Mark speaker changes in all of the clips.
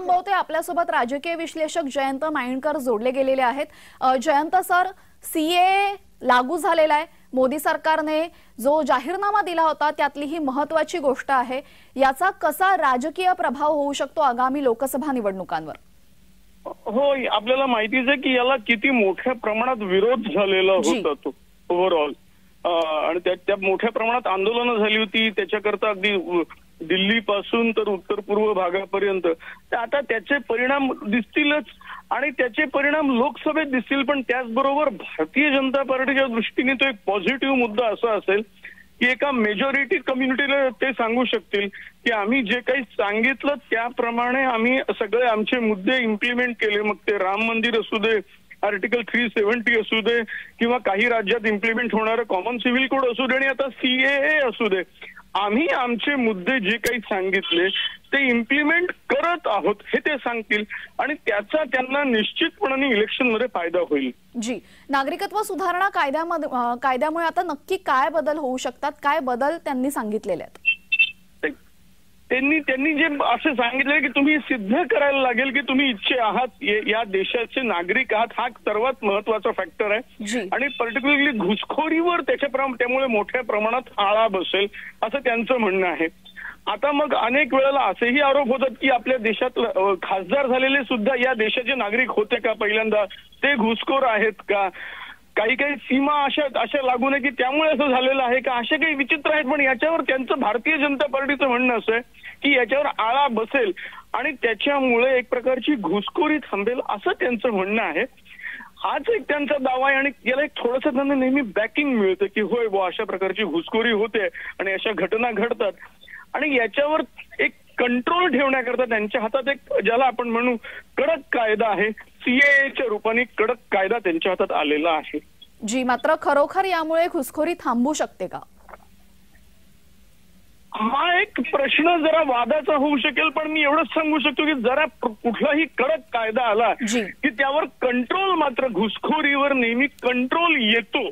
Speaker 1: संभवते आपल्यासोबत राजकीय विश्लेषक जयंत माइंडकर जोडले गेलेले आहेत। जयंत सर, सीए लागू झालेला आहे, मोदी सरकारने जो जाहीरनामा दिला होता त्यातली ही महत्त्वाची गोष्ट आहे, याचा कसा राजकीय प्रभाव होऊ शकतो आगामी लोकसभा निवडणुकांवर?
Speaker 2: हो, आपल्याला माहितीच आहे की याला किती मोठ्या प्रमाणात विरोध झालेला होता तो ओव्हरऑल, आणि त्या मोठ्या प्रमाणात आंदोलनं झाली होती त्याच्याकरता, अगदी दिल्ली पासून तर उत्तर पूर्व भागापर्यंत। तर आता त्याचे परिणाम दिसतीलच आणि त्याचे परिणाम लोकसभेत दिसतील, पण त्याचबरोबर भारतीय जनता पार्टीच्या दृष्टीने तो एक पॉझिटिव्ह मुद्दा असा असेल की एका मेजॉरिटी कम्युनिटीला ते सांगू शकतील की आम्ही जे काही सांगितलं त्याप्रमाणे आम्ही सगळे आमचे मुद्दे इम्प्लिमेंट केले, मग ते राम मंदिर असू दे, आर्टिकल 370 असू दे, किंवा काही राज्यात इम्प्लिमेंट होणारं कॉमन सिव्हिल कोड असू दे, आणि आता सीएए असू दे, आम्ही आमचे मुद्दे जे काही सांगितले ते इम्प्लिमेंट करत आहोत हे ते सांगतील आणि त्याचा त्यांना निश्चितपणे इलेक्शनमध्ये फायदा होईल।
Speaker 1: जी, नागरिकत्व सुधारणा कायद्यामुळे आता नक्की काय बदल होऊ शकतात, काय बदल त्यांनी सांगितलेले आहेत?
Speaker 2: त्यांनी जे असं सांगितलं की तुम्ही सिद्ध करायला लागेल की तुम्ही इच्छे आहात, या देशाचे नागरिक आहात, हा सर्वात महत्वाचा फॅक्टर आहे, आणि पर्टिक्युलरली घुसखोरीवर त्यामुळे मोठ्या प्रमाणात आळा बसेल असं त्यांचं म्हणणं आहे। आता मग अनेक वेळेला असेही आरोप होतात की आपल्या देशात खासदार झालेले सुद्धा या देशाचे नागरिक होते का, पहिल्यांदा ते घुसखोर आहेत का, काही सीमा अशा लागू नये की त्यामुळे असं झालेलं आहे का, असे काही विचित्र आहेत। पण याच्यावर त्यांचं भारतीय जनता पार्टीचं म्हणणं असं आहे की याच्यावर आळा बसेल आणि त्याच्यामुळे एक प्रकारची घुसखोरी थांबेल असं त्यांचं म्हणणं आहे। हाच एक त्यांचा दावा आहे आणि याला एक थोडंसं त्यांना नेहमी बॅकिंग मिळतं की होय बुवा अशा प्रकारची घुसखोरी होते आणि अशा घटना घडतात, आणि याच्यावर एक कंट्रोल ठेवण्याकरता त्यांच्या हातात एक ज्याला आपण म्हणू कडक कायदा आहे, सीएएच्या रूपाने कडक कायदा त्यांच्या हातात आलेला आहे।
Speaker 1: जी, मात्र खरोखर यामुळे घुसखोरी थांबू शकते का?
Speaker 2: हा एक प्रश्न जरा वादाचा होऊ शकेल, पण मी एवढंच सांगू शकतो की जरा कुठलाही कडक कायदा आला की त्यावर कंट्रोल, मात्र घुसखोरीवर नेहमी कंट्रोल येतो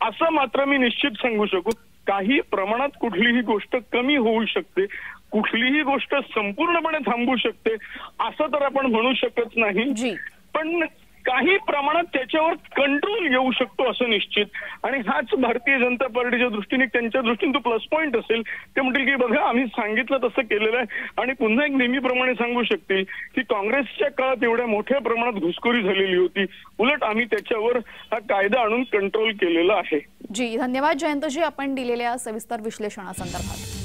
Speaker 2: असं मात्र मी निश्चित सांगू शकू। काही प्रमाणात कुठलीही गोष्ट कमी होऊ शकते, कुठलीही गोष्ट संपूर्णपणे थांबू शकते असं तर आपण म्हणू शकत नाही, पण काही प्रमाणात त्याच्यावर कंट्रोल येऊ शकतो असं निश्चित, आणि हाच भारतीय जनता पार्टीच्या दृष्टीने त्यांच्या दृष्टीने तो प्लस पॉइंट असेल। ते म्हणतील की बघा आम्ही सांगितलं तसं केलेलं आहे, आणि पुन्हा एक नेहमीप्रमाणे सांगू शकतील की काँग्रेसच्या काळात एवढ्या मोठ्या प्रमाणात घुसखोरी झालेली होती, उलट आम्ही त्याच्यावर हा कायदा आणून कंट्रोल केलेला आहे।
Speaker 1: जी, धन्यवाद जयंतजी आपण दिलेल्या सविस्तर विश्लेषणासंदर्भात।